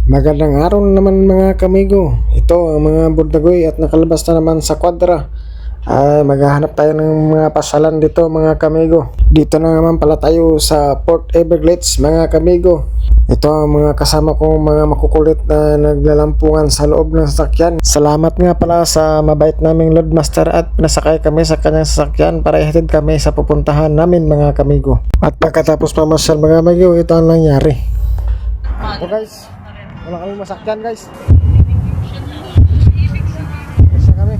Magandang araw naman mga kamigo. Ito ang mga Bordagoy at nakalabas na naman sa kwadra. Maghahanap tayo ng mga pasyalan dito mga kamigo. Dito na naman pala tayo sa Port Everglades mga kamigo. Ito ang mga kasama kong mga makukulit na naglalampungan sa loob ng sasakyan. Salamat nga pala sa mabait naming Loadmaster at pinasakay kami sa kanyang sasakyan para ihatid kami sa pupuntahan namin mga kamigo. At pagkatapos pamasyal mga kamigo, ito ang nangyari. So guys, wala kami masakyan guys. Isa kami.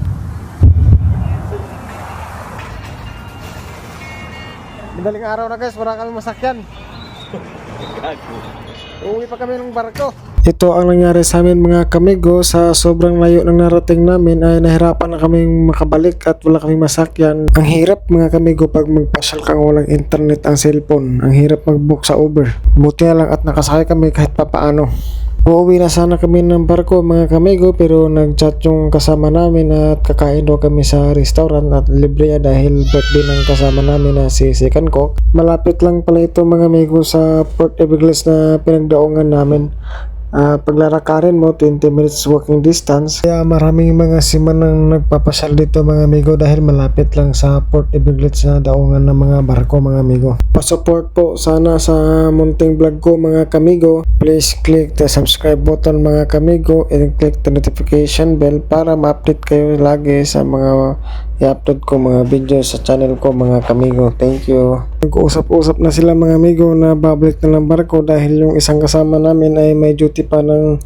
Madaling araw na guys, wala kami masakyan. Uuwi pa kami ng barko. Ito ang nangyari sa amin mga kamigo. Sa sobrang layo ng narating namin ay nahirapan na kaming makabalik at wala kaming masakyan. Ang hirap mga kamigo pag magpasyal kang walang internet ang cellphone. Ang hirap mag-book sa Uber. Buti na lang at nakasakay kami kahit papaano. Uuwi na sana kami ng barko mga kamigo, pero nag-chat yung kasama namin at kakain daw kami sa restaurant at libre niya dahil birthday ng kasama namin na si Second Cook. Malapit lang pala ito mga kamigo sa Port Everglades na pinagdaungan namin. Paglalakarin mo 20 minutes walking distance, kaya maraming mga simanang nagpapasyal dito mga amigo dahil malapit lang sa Port Everglades na daungan ng mga barko mga amigo. Pa-support po sana sa munting vlog ko mga kamigo. Please click the subscribe button mga kamigo and click the notification bell para ma-update kayo lagi sa mga i-upload ko mga video sa channel ko mga kamigo. Thank you. Nag-uusap-usap na sila mga amigo na babalik na ng barko dahil yung isang kasama namin ay may duty pa ng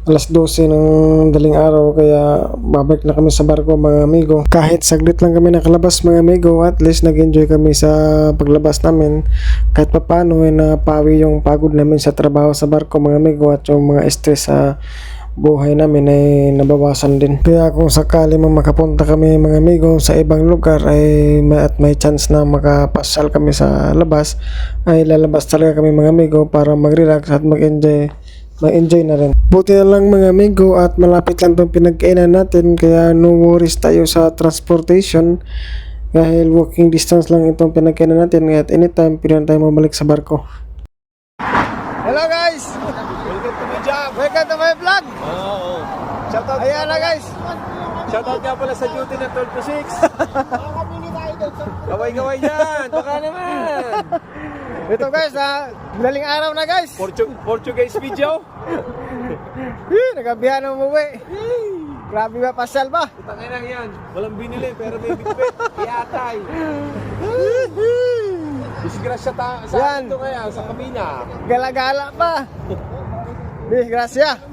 alas 12 ng daling araw, kaya babalik na kami sa barko mga amigo. Kahit saglit lang kami nakalabas mga amigo, at least nag-enjoy kami sa paglabas namin. Kahit papano ay napawi yung pagod namin sa trabaho sa barko mga amigo, at yung mga stress sa buhay namin ay nabawasan din. Kaya kung sakali mang makapunta kami mga amigo sa ibang lugar ay may chance na makapasyal kami sa labas, ay lalabas talaga kami mga amigo para mag-relax at mag-enjoy na rin. Buti na lang mga amigo at malapit lang itong pinagkainan natin, kaya no worries tayo sa transportation dahil walking distance lang itong pinagkainan natin, at anytime pwede tayo mabalik sa barko. Hello guys! Welcome to my job! Welcome to my vlog! Oo. Shoutout. Ayan na guys! Shoutout nga pala sa duty ng 12 to 6. Kaway-kaway dyan! Baka naman! Ito guys, madaling araw na guys! Portuguese video? Nagabihan ng umuwi! Grabe ba, pasyal ba? Tangin lang yan. Walang binili pero may bitbit. Iatay. Disgrasya sa Yan. ito kaya, sa kabina. Gala-gala pa! Disgrasya!